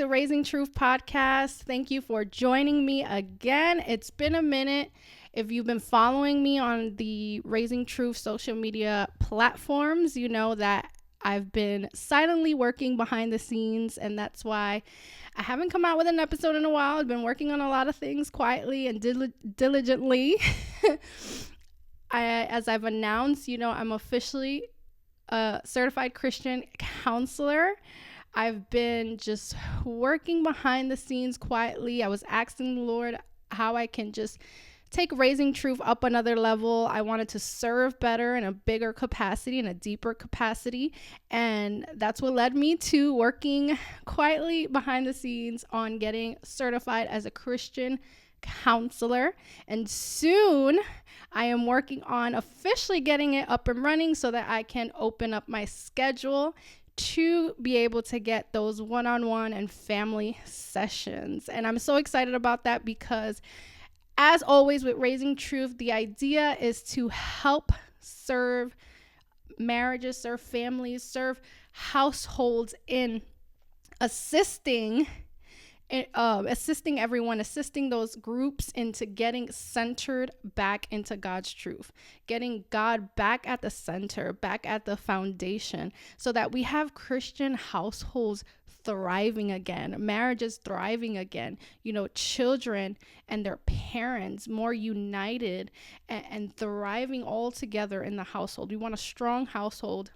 to Raising Truth Podcast. Thank you for joining me again. It's been a minute. If you've been following me on the Raising Truth social media platforms, you know that I've been silently working behind the scenes, and that's why I haven't come out with an episode in a while. I've been working on a lot of things quietly and diligently. As I've announced, I'm officially a certified Christian counselor. I've been just working behind the scenes quietly. I was asking the Lord how I can just take Raising Truth up another level. I wanted to serve better in a bigger capacity, in a deeper capacity. And that's what led me to working quietly behind the scenes on getting certified as a Christian counselor. And soon I am working on officially getting it up and running so that I can open up my schedule to be able to get those one-on-one and family sessions. And I'm so excited about that because, as always with Raising Truth, the idea is to help serve marriages, serve families, serve households in assisting everyone, assisting those groups into getting centered back into God's truth, getting God back at the center, back at the foundation, so that we have Christian households thriving again, marriages thriving again, children and their parents more united and thriving all together in the household. We want a strong household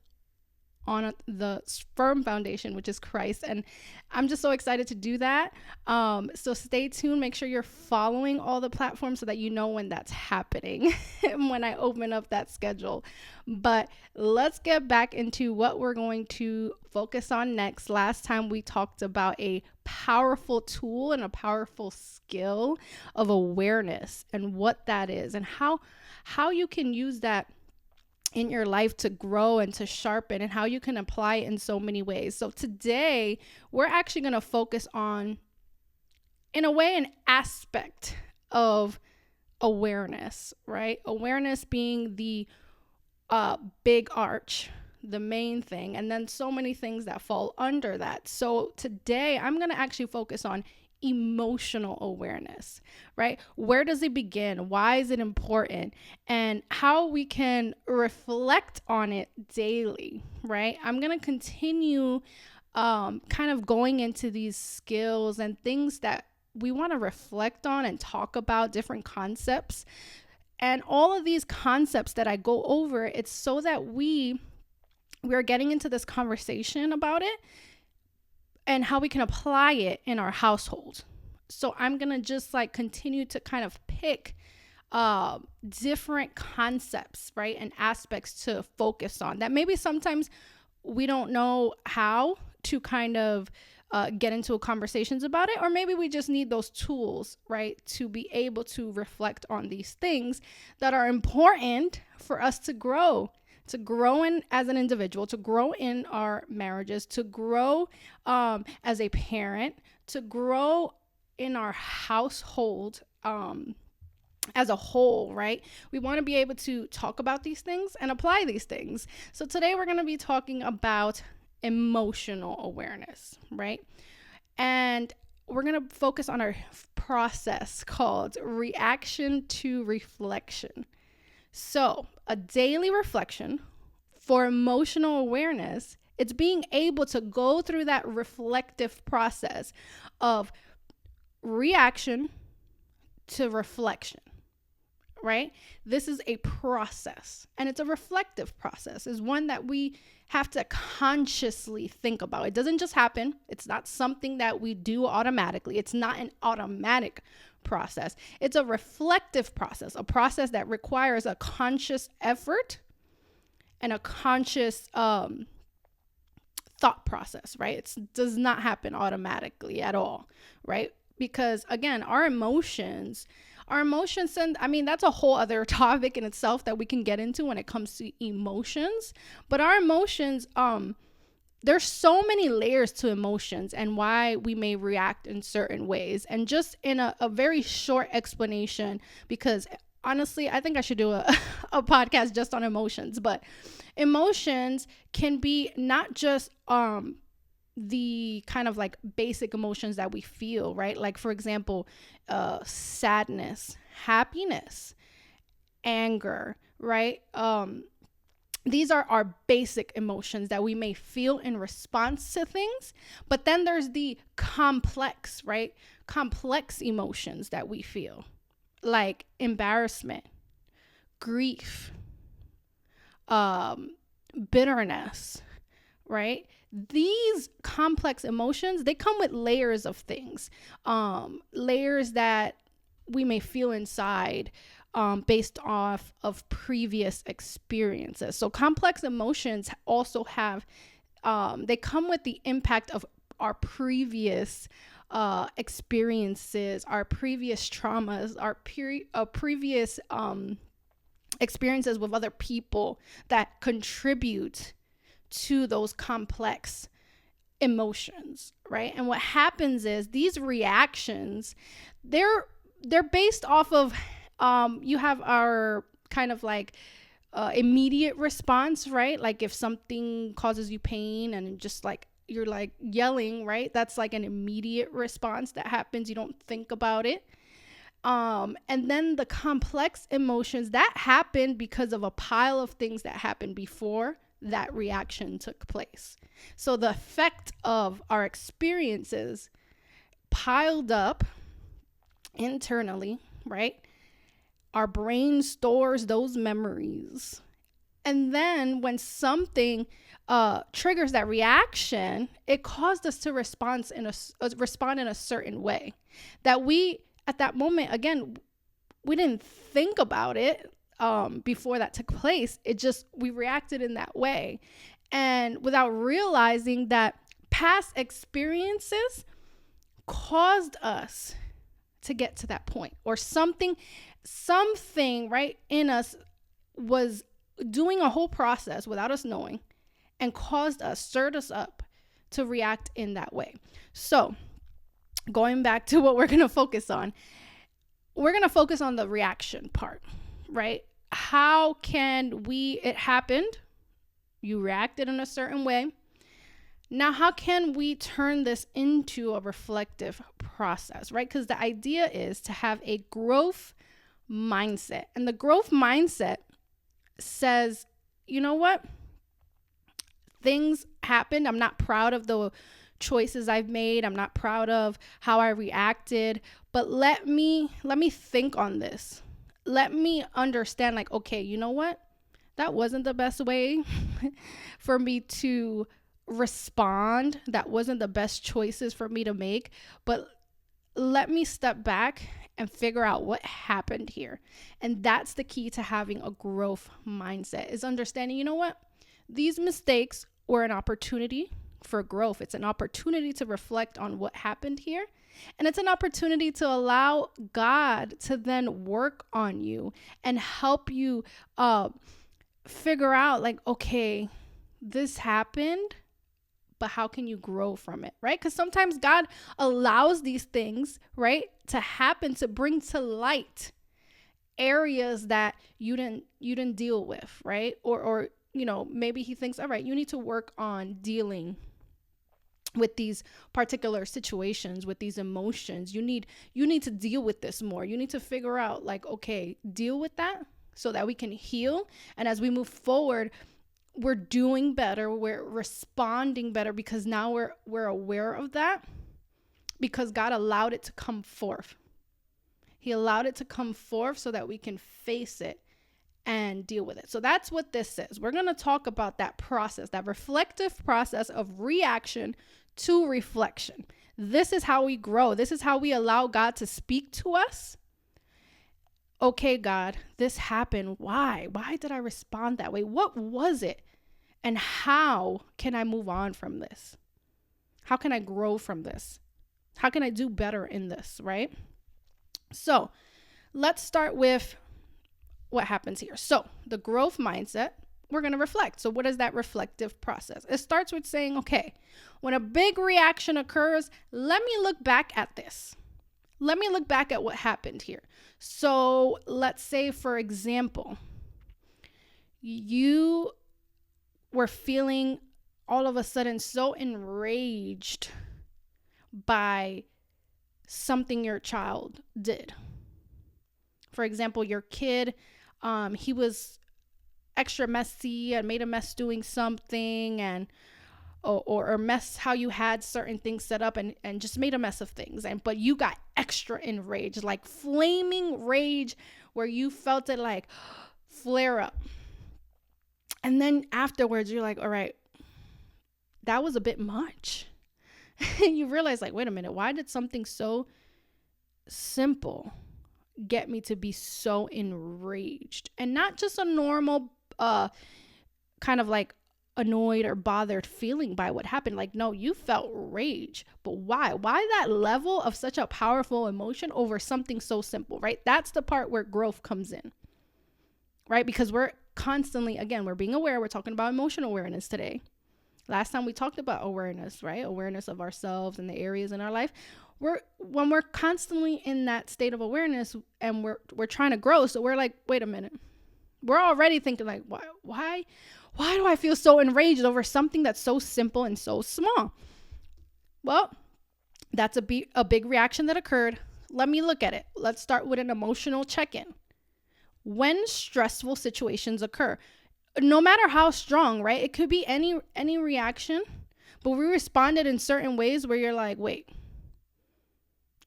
on the firm foundation, which is Christ. And I'm just so excited to do that. So stay tuned. Make sure you're following all the platforms so that you know when that's happening when I open up that schedule. But let's get back into what we're going to focus on next. Last time we talked about a powerful tool and a powerful skill of awareness and what that is and how you can use that in your life to grow and to sharpen, and how you can apply it in so many ways. So today we're actually going to focus on, in a way, an aspect of awareness, right? Awareness being the big arch, the main thing, and then so many things that fall under that. So today I'm going to actually focus on emotional awareness, right? Where does it begin? Why is it important? And how we can reflect on it daily, right? I'm going to continue kind of going into these skills and things that we want to reflect on and talk about, different concepts. And all of these concepts that I go over, it's so that we're getting into this conversation about it and how we can apply it in our household. So I'm going to just continue to kind of pick different concepts, right? And aspects to focus on that maybe sometimes we don't know how to kind of get into conversations about it, or maybe we just need those tools, right? To be able to reflect on these things that are important for us to grow in as an individual, to grow in our marriages, to grow as a parent, to grow in our household as a whole, right? We want to be able to talk about these things and apply these things. So today we're going to be talking about emotional awareness, right? And we're going to focus on our process called reaction to reflection. So a daily reflection for emotional awareness, it's being able to go through that reflective process of reaction to reflection, right? This is a process, and it's a reflective process. It's one that we have to consciously think about. It doesn't just happen. It's not something that we do automatically. It's not an automatic process. It's a reflective process, a process that requires a conscious effort and a conscious thought process, right? It does not happen automatically at all, right? Because again, our emotions, and that's a whole other topic in itself that we can get into when it comes to emotions. But our emotions, there's so many layers to emotions and why we may react in certain ways. And just in a very short explanation, because honestly, I think I should do a podcast just on emotions, but emotions can be not just the kind of like basic emotions that we feel, right? Like, for example, sadness, happiness, anger, right? These are our basic emotions that we may feel in response to things. But then there's the complex, right? Complex emotions that we feel, like embarrassment, grief, bitterness, right? These complex emotions, they come with layers of things, layers that we may feel inside, based off of previous experiences. So complex emotions also have, they come with the impact of our previous experiences, our previous traumas, our previous experiences with other people that contribute to those complex emotions, right? And what happens is these reactions, they're based off of, you have our kind of like immediate response, right? Like if something causes you pain and just like you're like yelling, right? That's like an immediate response that happens. You don't think about it. And then the complex emotions that happen because of a pile of things that happened before that reaction took place. So the effect of our experiences piled up internally, right? Our brain stores those memories. And then when something triggers that reaction, it caused us to respond in a certain way that we, at that moment, again, we didn't think about it before that took place. We reacted in that way. And without realizing that past experiences caused us to get to that point, or something right in us was doing a whole process without us knowing and stirred us up to react in that way. So going back to what we're going to focus on the reaction part, right? How can it happened? You reacted in a certain way. Now, how can we turn this into a reflective process, right? Because the idea is to have a growth mindset. And the growth mindset says, you know what? Things happened. I'm not proud of the choices I've made. I'm not proud of how I reacted, but let me think on this. Let me understand, like, okay, you know what? That wasn't the best way for me to respond. That wasn't the best choices for me to make, but let me step back and figure out what happened here. And that's the key to having a growth mindset, is understanding, you know what? These mistakes were an opportunity for growth. It's an opportunity to reflect on what happened here. And it's an opportunity to allow God to then work on you and help you figure out, like, okay, this happened, but how can you grow from it, right? Because sometimes God allows these things, right, to happen to bring to light areas that you didn't deal with, right? Or maybe he thinks, all right, you need to work on dealing with these particular situations, with these emotions. You need to deal with this more. You need to figure out, like, okay, deal with that so that we can heal. And as we move forward, we're doing better. We're responding better because now we're aware of that, because God allowed it to come forth. He allowed it to come forth so that we can face it and deal with it. So that's what this is. We're going to talk about that process, that reflective process of reaction to reflection. This is how we grow. This is how we allow God to speak to us. Okay, God, this happened. Why? Why did I respond that way? What was it? And how can I move on from this? How can I grow from this? How can I do better in this, right? So let's start with what happens here. So the growth mindset, we're going to reflect. So what is that reflective process? It starts with saying, okay, when a big reaction occurs, let me look back at this. Let me look back at what happened here. So let's say, for example, you were feeling all of a sudden so enraged by something your child did. For example, your kid, he was extra messy and made a mess doing something, and or mess how you had certain things set up, and just made a mess of things, and but you got extra enraged, like flaming rage, where you felt it like flare up. And then afterwards you're like, all right, that was a bit much. You realize, like, wait a minute, why did something so simple get me to be so enraged? And not just a normal kind of like annoyed or bothered feeling by what happened. Like, no, you felt rage. But why that level of such a powerful emotion over something so simple, right? That's the part where growth comes in, right? Because we're constantly, again, we're being aware. We're talking about emotional awareness today. Last time we talked about awareness, right? Awareness of ourselves and the areas in our life. When we're constantly in that state of awareness and we're trying to grow, so we're like, wait a minute. We're already thinking like, why do I feel so enraged over something that's so simple and so small? Well, that's a big reaction that occurred. Let me look at it. Let's start with an emotional check-in. When stressful situations occur, no matter how strong, right? It could be any reaction, but we responded in certain ways where you're like, wait,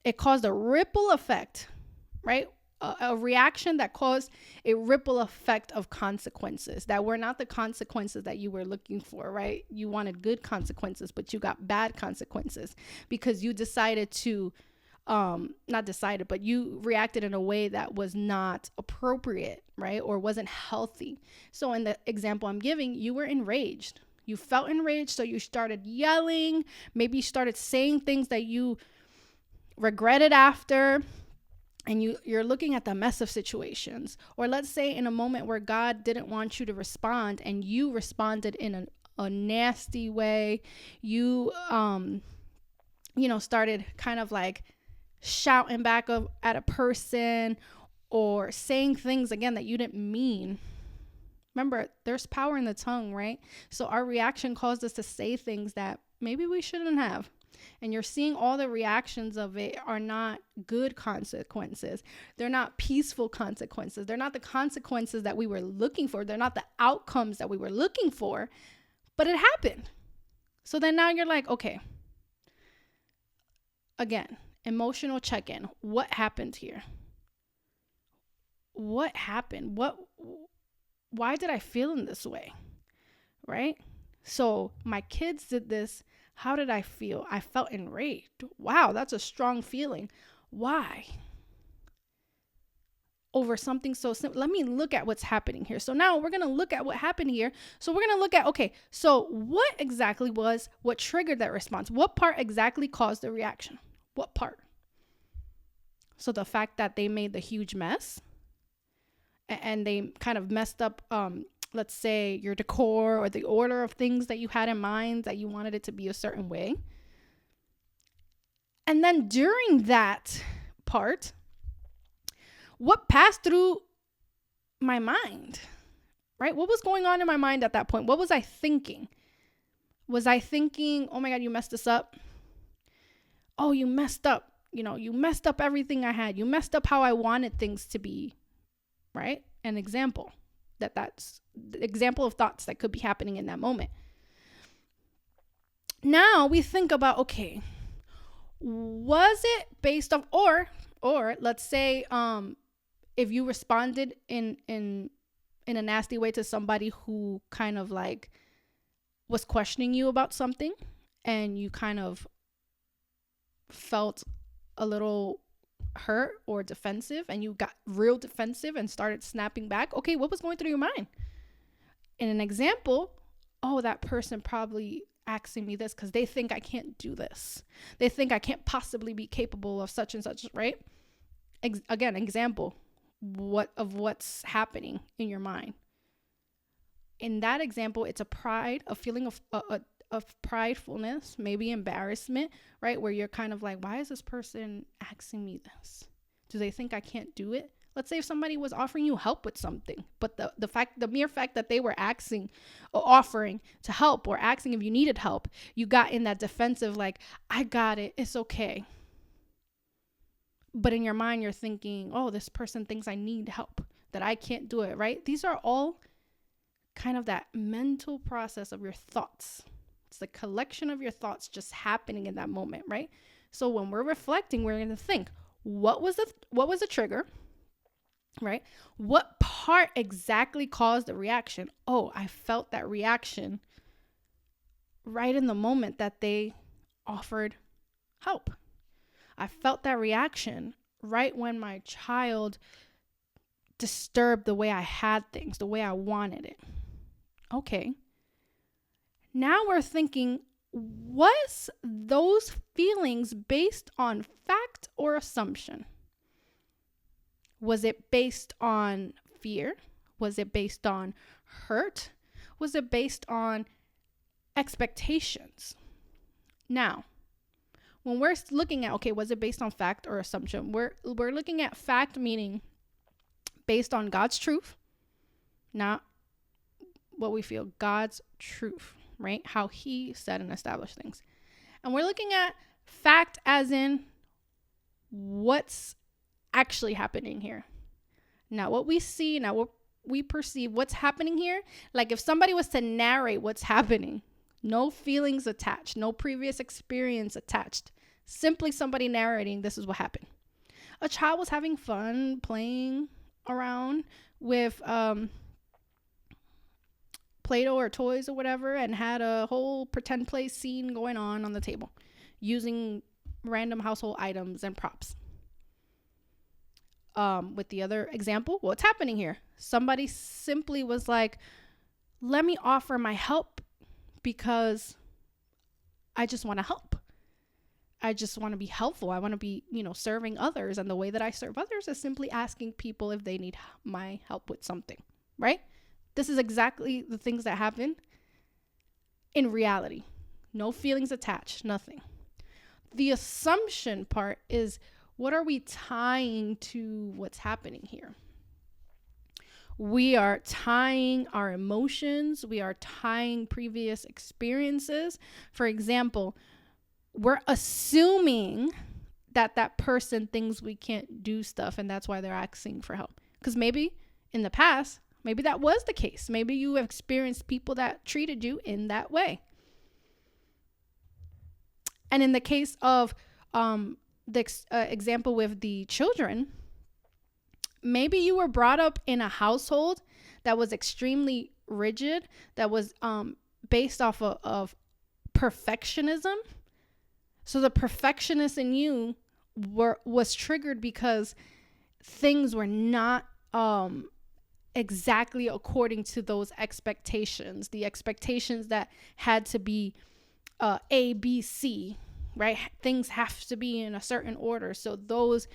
it caused a ripple effect, right? A reaction that caused a ripple effect of consequences that were not the consequences that you were looking for, right? You wanted good consequences, but you got bad consequences because you decided to, not decided, but you reacted in a way that was not appropriate, right? Or wasn't healthy. So in the example I'm giving, you were enraged. You felt enraged, so you started yelling. Maybe you started saying things that you regretted after. And you're looking at the mess of situations. Or let's say in a moment where God didn't want you to respond and you responded in a nasty way. You, started kind of like shouting back at a person or saying things again that you didn't mean. Remember, there's power in the tongue, right? So our reaction caused us to say things that maybe we shouldn't have. And you're seeing all the reactions of it are not good consequences. They're not peaceful consequences. They're not the consequences that we were looking for. They're not the outcomes that we were looking for, but it happened. So then now you're like, okay, again, emotional check-in. What happened here? What happened? Why did I feel in this way? Right? So my kids did this. How did I feel? I felt enraged. Wow, that's a strong feeling. Why? Over something so simple. Let me look at what's happening here. So now we're going to look at what happened here. So we're going to look at, okay, so what exactly was what triggered that response? What part exactly caused the reaction? What part? So the fact that they made the huge mess and they kind of messed up, let's say, your decor or the order of things that you had in mind, that you wanted it to be a certain way. And then during that part, what passed through my mind, right? What was going on in my mind at that point? What was I thinking? Was I thinking, oh my God, you messed this up? Oh, you messed up. You messed up everything I had. You messed up how I wanted things to be, right? An example. That's the example of thoughts that could be happening in that moment. Now we think about, okay, was it based off, or let's say, if you responded in a nasty way to somebody who kind of like was questioning you about something, and you kind of felt a little hurt or defensive, and you got real defensive and started snapping back. Okay, what was going through your mind? In an example, oh, that person probably asking me this because they think I can't do this. They think I can't possibly be capable of such and such, right? Again, example, what's happening in your mind. In that example, it's a feeling of pridefulness, maybe embarrassment, right? Where you're kind of like, why is this person asking me this? Do they think I can't do it? Let's say if somebody was offering you help with something, but the mere fact that they were asking or offering to help or asking if you needed help, you got in that defensive, like, I got it, it's okay. But in your mind, you're thinking, oh, this person thinks I need help, that I can't do it, right? These are all kind of that mental process of your thoughts. It's the collection of your thoughts just happening in that moment, right? So when we're reflecting, we're going to think, what was the trigger, right? What part exactly caused the reaction? Oh, I felt that reaction right in the moment that they offered help. I felt that reaction right when my child disturbed the way I had things, the way I wanted it. Okay. Now we're thinking, was those feelings based on fact or assumption? Was it based on fear? Was it based on hurt? Was it based on expectations? Now, when we're looking at, okay, was it based on fact or assumption? We're looking at fact, meaning based on God's truth, not what we feel, God's truth, right? How he said and established things. And we're looking at fact as in what's actually happening here. Not what we see, not what we perceive, what's happening here. Like if somebody was to narrate what's happening, no feelings attached, no previous experience attached, simply somebody narrating, this is what happened. A child was having fun playing around with Play-Doh or toys or whatever, and had a whole pretend play scene going on the table using random household items and props. With the other example, what's happening here? Somebody simply was like, let me offer my help because I just want to help. I just want to be helpful. I want to be, serving others. And the way that I serve others is simply asking people if they need my help with something, right? This is exactly the things that happen in reality. No feelings attached, nothing. The assumption part is, what are we tying to what's happening here? We are tying our emotions. We are tying previous experiences. For example, we're assuming that person thinks we can't do stuff, and that's why they're asking for help. Because maybe in the past, maybe that was the case. Maybe you have experienced people that treated you in that way. And in the case of the example with the children, maybe you were brought up in a household that was extremely rigid, that was based off of perfectionism. So the perfectionist in you was triggered because things were not exactly according to those expectations, the expectations that had to be A, B, C, right? Things have to be in a certain order. So those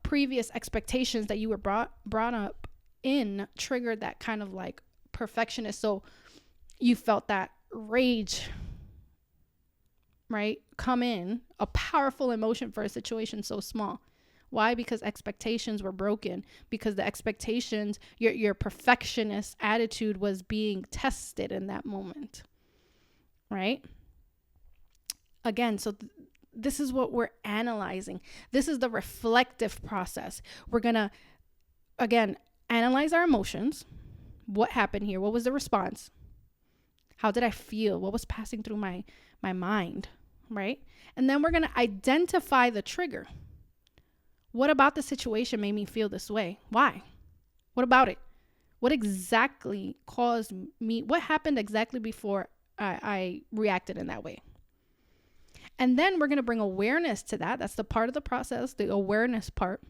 previous expectations that you were brought up in triggered that kind of like perfectionist. So you felt that rage, right, come in, a powerful emotion for a situation so small. Why? Because expectations were broken, because the expectations, your perfectionist attitude was being tested in that moment, right? Again, so this is what we're analyzing. This is the reflective process. We're going to, again, analyze our emotions. What happened here? What was the response? How did I feel? What was passing through my mind, right? And then we're going to identify the trigger. What about the situation made me feel this way? Why? What about it? What exactly caused me? What happened exactly before I reacted in that way? And then we're going to bring awareness to that. That's the part of the process, the awareness part.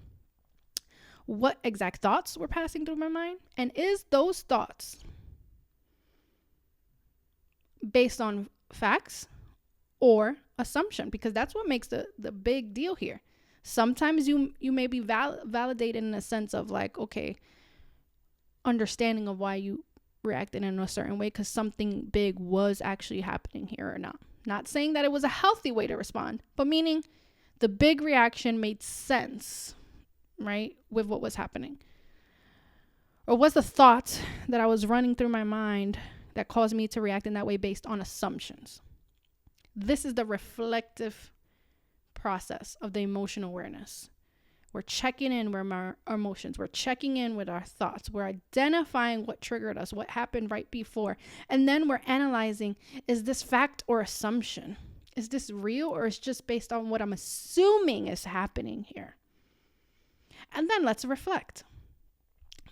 What exact thoughts were passing through my mind? And is those thoughts based on facts or assumption? Because that's what makes the big deal here. Sometimes you may be validated in a sense of like, okay, understanding of why you reacted in a certain way because something big was actually happening here or not. Not saying that it was a healthy way to respond, but meaning the big reaction made sense, right, with what was happening? Or was the thought that I was running through my mind that caused me to react in that way based on assumptions? This is the reflective process of the emotional awareness. We're checking in with our emotions. We're checking in with our thoughts. We're identifying what triggered us, what happened right before. And then we're analyzing, is this fact or assumption? Is this real, or is it just based on what I'm assuming is happening here? And then let's reflect.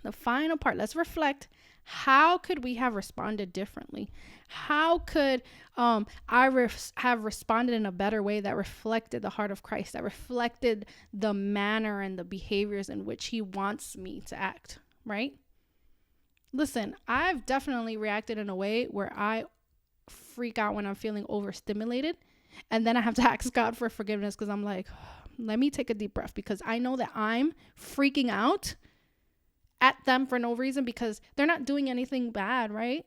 The final part, let's reflect. How could we have responded differently? How could I have responded in a better way that reflected the heart of Christ, that reflected the manner and the behaviors in which he wants me to act, right? Listen, I've definitely reacted in a way where I freak out when I'm feeling overstimulated. And then I have to ask God for forgiveness because I'm like, let me take a deep breath, because I know that I'm freaking out at them for no reason because they're not doing anything bad, right?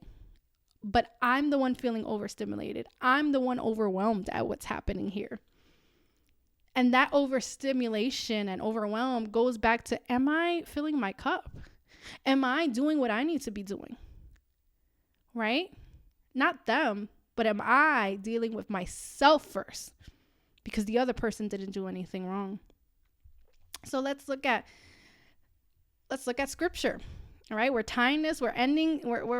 But I'm the one feeling overstimulated. I'm the one overwhelmed at what's happening here. And that overstimulation and overwhelm goes back to, am I filling my cup? Am I doing what I need to be doing? Right? Not them, but am I dealing with myself first? Because the other person didn't do anything wrong. So let's look at scripture. All right, we're tying this, we're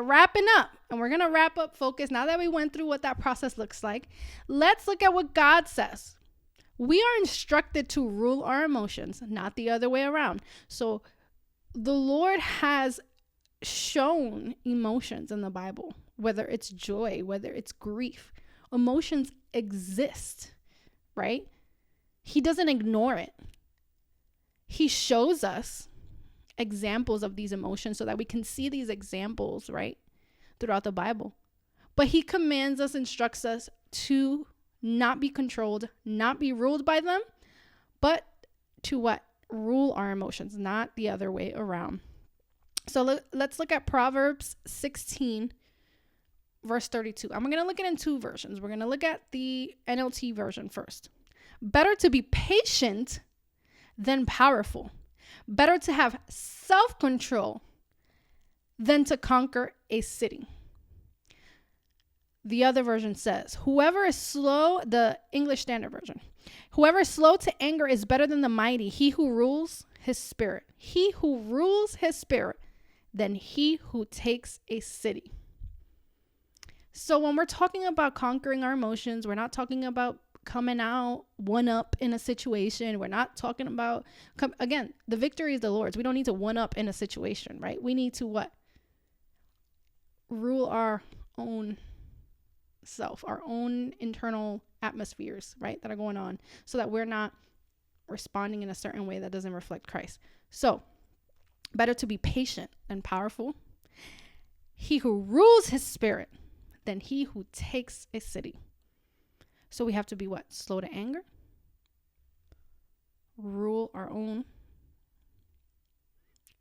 wrapping up, and we're going to wrap up focus. Now that we went through what that process looks like, let's look at what God says. We are instructed to rule our emotions, not the other way around. So the Lord has shown emotions in the Bible, whether it's joy, whether it's grief. Emotions exist, right? He doesn't ignore it. He shows us examples of these emotions so that we can see these examples, right, throughout the Bible. But he commands us, instructs us to not be controlled, not be ruled by them, but to what? Rule our emotions, not the other way around. So let's look at Proverbs 16, verse 32. I'm going to look at it in two versions. We're going to look at the NLT version first. Better to be patient than powerful. Better to have self-control than to conquer a city. The other version says, whoever is slow, the English Standard Version, whoever is slow to anger is better than the mighty, he who rules his spirit. He who rules his spirit than he who takes a city. So when we're talking about conquering our emotions, we're not talking about coming out one up in a situation. We're not talking about, again, the victory is the Lord's. We don't need to one up in a situation, right? We need to what? Rule our own self, our own internal atmospheres, right, that are going on, so that we're not responding in a certain way that doesn't reflect Christ. So better to be patient and powerful. He who rules his spirit than he who takes a city. So we have to be what? Slow to anger. Rule our own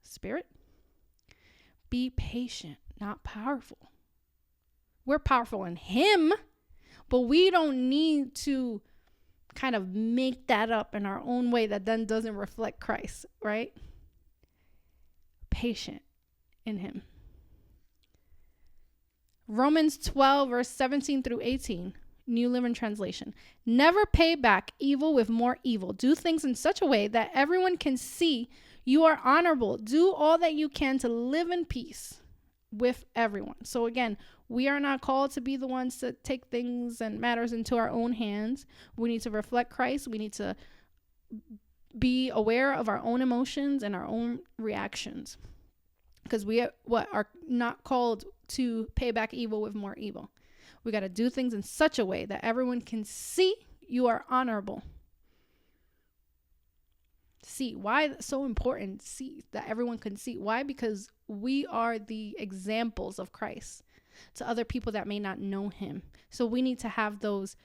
spirit. Be patient, not powerful. We're powerful in him, but we don't need to kind of make that up in our own way that then doesn't reflect Christ, right? Patient in him. Romans 12, verse 17 through 18. New Living Translation. Never pay back evil with more evil. Do things in such a way that everyone can see you are honorable. Do all that you can to live in peace with everyone. So again, we are not called to be the ones to take things and matters into our own hands. We need to reflect Christ. We need to be aware of our own emotions and our own reactions, because we are not called to pay back evil with more evil. We got to do things in such a way that everyone can see you are honorable. See, why it's so important? See, that everyone can see. Why? Because we are the examples of Christ to other people that may not know him. So we need to have those,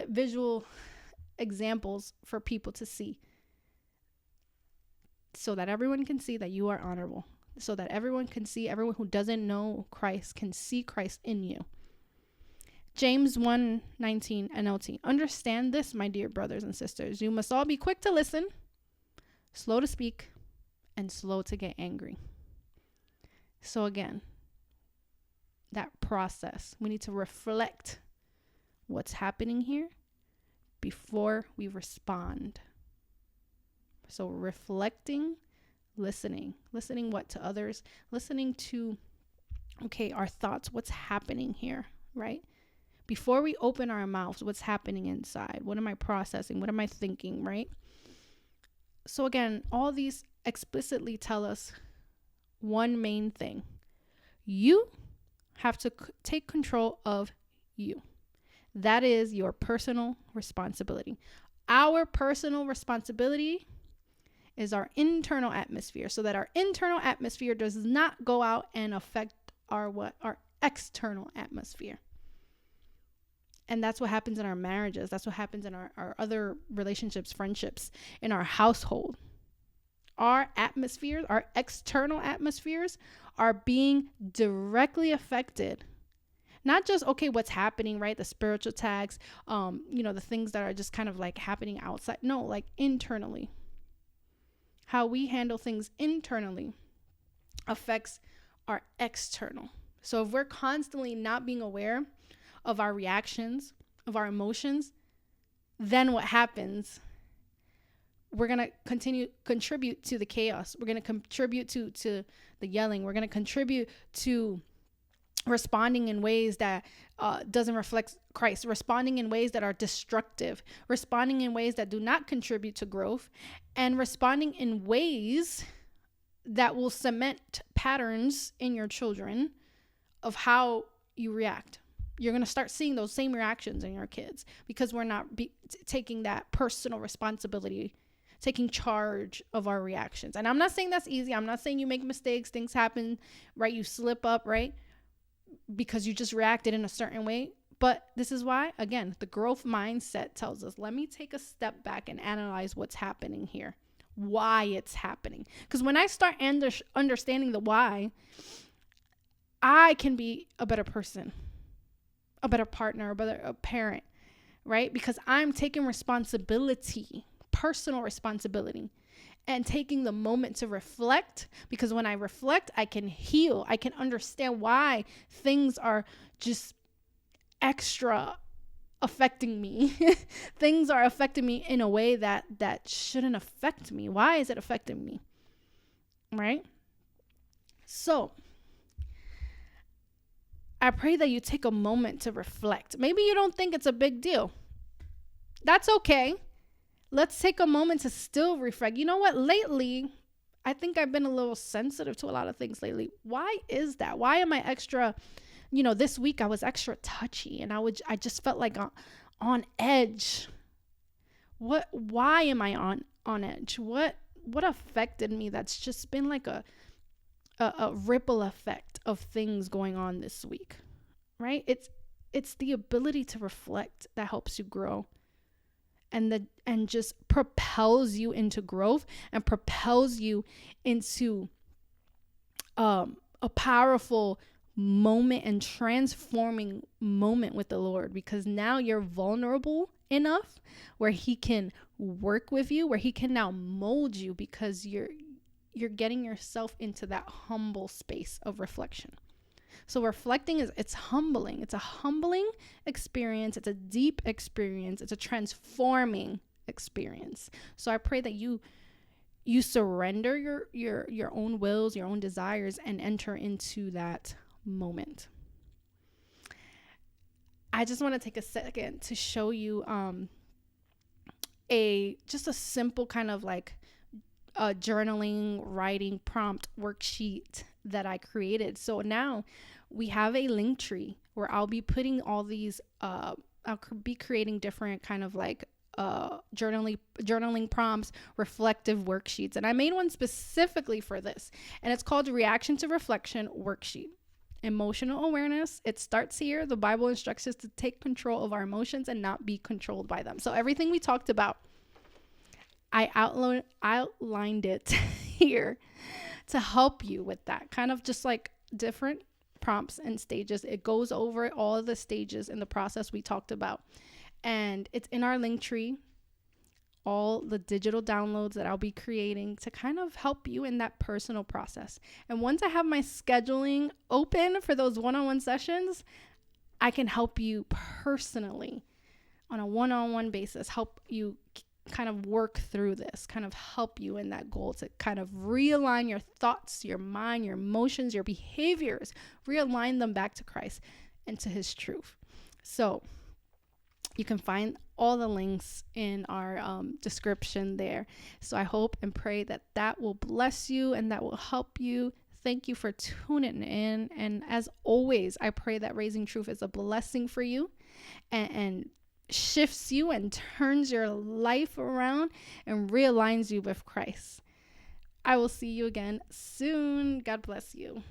visual examples for people to see, so that everyone can see that you are honorable. So that everyone can see, everyone who doesn't know Christ can see Christ in you. James 1:19 NLT. Understand this, my dear brothers and sisters. You must all be quick to listen, slow to speak, and slow to get angry. So again, that process, we need to reflect what's happening here before we respond. So reflecting, listening what to others, listening to, okay, our thoughts, what's happening here, right? Before we open our mouths, what's happening inside? What am I processing? What am I thinking, right? So again, all these explicitly tell us one main thing. You have to take control of you. That is your personal responsibility. Our personal responsibility is our internal atmosphere, so that our internal atmosphere does not go out and affect our external atmosphere. And that's what happens in our marriages. That's what happens in our other relationships, friendships, in our household. Our atmospheres, our external atmospheres are being directly affected. Not just, okay, what's happening, right? The spiritual tags, the things that are just kind of like happening outside. No, like internally. How we handle things internally affects our external. So if we're constantly not being aware of our reactions, of our emotions, then what happens? We're going to contribute to the chaos. We're going to contribute to the yelling. We're going to contribute to responding in ways that doesn't reflect Christ, responding in ways that are destructive, responding in ways that do not contribute to growth, and responding in ways that will cement patterns in your children of how you react. You're going to start seeing those same reactions in your kids because we're not taking that personal responsibility, taking charge of our reactions. And I'm not saying that's easy. I'm not saying you make mistakes, things happen, right? You slip up, right? Because you just reacted in a certain way. But this is why, again, the growth mindset tells us, let me take a step back and analyze what's happening here, why it's happening. Because when I start understanding the why, I can be a better person, a better partner, a parent, right? Because I'm taking responsibility, personal responsibility, and taking the moment to reflect. Because when I reflect, I can heal. I can understand why things are just extra affecting me. Things are affecting me in a way that shouldn't affect me. Why is it affecting me? Right? So I pray that you take a moment to reflect. Maybe you don't think it's a big deal. That's okay. Let's take a moment to still reflect. You know what? Lately, I think I've been a little sensitive to a lot of things lately. Why is that? Why am I extra, this week I was extra touchy and I just felt like on edge. Why am I on edge? What affected me that's just been like a ripple effect of things going on this week, right? It's the ability to reflect that helps you grow. And just propels you into growth and propels you into a powerful moment and transforming moment with the Lord, because now you're vulnerable enough where he can work with you, where he can now mold you, because you're getting yourself into that humble space of reflection. So reflecting it's humbling. It's a humbling experience. It's a deep experience. It's a transforming experience. So I pray that you surrender your own wills, your own desires, and enter into that moment. I just want to take a second to show you just a simple kind of like a journaling, writing prompt worksheet that I created. So now we have a link tree where I'll be putting all these, I'll be creating different kind of like journaling prompts, reflective worksheets. And I made one specifically for this. And it's called Reaction to Reflection Worksheet. Emotional awareness. It starts here. The Bible instructs us to take control of our emotions and not be controlled by them. So everything we talked about, I outlined it here to help you with that. Kind of just like different prompts and stages. It goes over all of the stages in the process we talked about. And it's in our link tree, all the digital downloads that I'll be creating to kind of help you in that personal process. And once I have my scheduling open for those one-on-one sessions, I can help you personally on a one-on-one basis, help you kind of work through this, kind of help you in that goal to kind of realign your thoughts, your mind, your emotions, your behaviors, realign them back to Christ and to his truth. So you can find all the links in our description there. So I hope and pray that that will bless you and that will help you. Thank you for tuning in. And as always, I pray that Raising Truth is a blessing for you and shifts you and turns your life around and realigns you with Christ. I will see you again soon. God bless you.